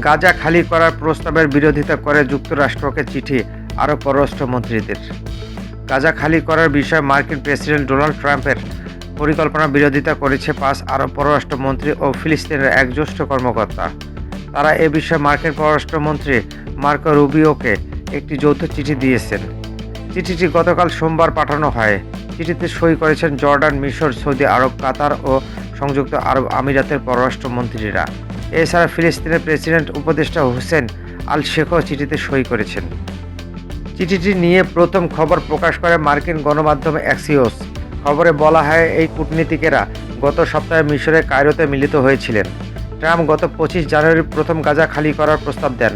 গাজা খালি করার প্রস্তাবের বিরোধিতা করে যুক্তরাষ্ট্রকে চিঠি আরব পররাষ্ট্রমন্ত্রীদের। গাজা খালি করার বিষয়ে মার্কিন প্রেসিডেন্ট ডোনাল্ড ট্রাম্পের পরিকল্পনার বিরোধিতা করেছে 5 আরব পররাষ্ট্রমন্ত্রী ও ফিলিস্তিনের এক জ্যেষ্ঠ কর্মকর্তা। তারা এ বিষয়ে মার্কিন পররাষ্ট্রমন্ত্রী মার্কো রুবিওকে একটি যৌথ চিঠি দিয়েছেন। চিঠিটি গতকাল সোমবার পাঠানো হয়। চিঠিতে সই করেছেন জর্ডান, মিশর, সৌদি আরব, কাতার ও সংযুক্ত আরব আমিরাতের পররাষ্ট্রমন্ত্রীরা। এছাড়া ফিলিস্তিনের প্রেসিডেন্ট উপদেষ্টা হুসেন আল শেখও চিঠিতে সই করেছেন। চিঠিটি নিয়ে প্রথম খবর প্রকাশ করে মার্কিন গণমাধ্যম অ্যাক্সিওস। খবরে বলা হয়, এই কূটনীতিকেরা গত সপ্তাহে মিশরের কায়রোতে মিলিত হয়েছিলেন। ট্রাম্প গত 25 জানুয়ারি প্রথম গাজা খালি করার প্রস্তাব দেন।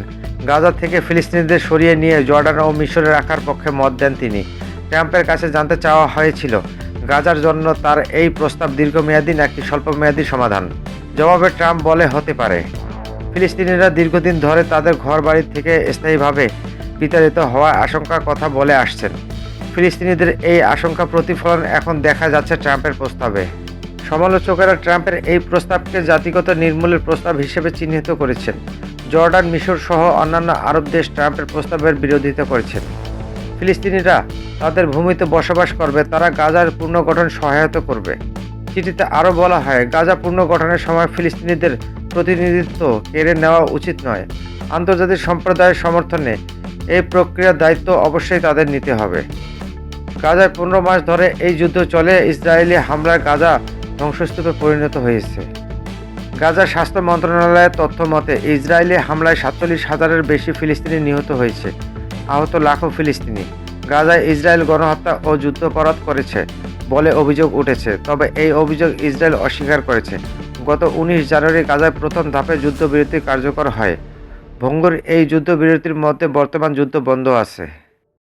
গাজা থেকে ফিলিস্তিনিদের সরিয়ে নিয়ে জর্ডান ও মিশরে রাখার পক্ষে মত দেন তিনি। ট্রাম্পের কাছে জানতে চাওয়া হয়েছিল, গাজার জন্য তার এই প্রস্তাব দীর্ঘমেয়াদী নাকি স্বল্পমেয়াদী সমাধান। জবাবে ট্রাম্প বলে, হতে পারে। ফিলিস্তিনিরা দীর্ঘদিন ধরে তাদের ঘরবাড়ি থেকে স্থায়ীভাবে বিতাড়িত হওয়ার আশঙ্কার কথা বলে আসছেন। ফিলিস্তিনিদের এই আশঙ্কা প্রতিফলন এখন দেখা যাচ্ছে ট্রাম্পের প্রস্তাবে। সমালোচকেরা ট্রাম্পের এই প্রস্তাবকে জাতিগত নির্মূলের প্রস্তাব হিসেবে চিহ্নিত করেছেন। জর্ডান, মিশর সহ অন্যান্য আরব দেশ ট্রাম্পের প্রস্তাবের বিরোধিতা করেছেন। ফিলিস্তিনিরা তাদের ভূমিতে বসবাস করবে, তারা গাজার পুনর্গঠন সহায়তা করবে। চিঠিতে আরও বলা হয়, গাজা পুনর্গঠনের সময় ফিলিস্তিনিদের প্রতিনিধিত্ব কেড়ে নেওয়া উচিত নয়। আন্তর্জাতিক সম্প্রদায়ের সমর্থনে এই প্রক্রিয়ার দায়িত্ব অবশ্যই তাদের নিতে হবে। গাজায় 15 মাস ধরে এই যুদ্ধ চলে। ইসরায়েলি হামলায় গাজা ধ্বংসস্তূপে পরিণত হয়েছে। গাজার স্বাস্থ্য মন্ত্রণালয়ের তথ্য মতে, ইসরায়েলি হামলায় 47,000-এর বেশি ফিলিস্তিনি নিহত হয়েছে, আহত লাখো ফিলিস্তিনি। গাজায় ইসরায়েল গণহত্যা ও যুদ্ধাপরাধ করেছে বলে অভিযোগ উঠেছে, তবে এই অভিযোগ ইসরায়েল অস্বীকার করেছে। গত 19 জানুয়ারি গাজায় প্রথম ধাপে যুদ্ধবিরতি কার্যকর হয়। ভঙ্গুর এই যুদ্ধবিরতির মধ্যে বর্তমান যুদ্ধ বন্ধ আছে।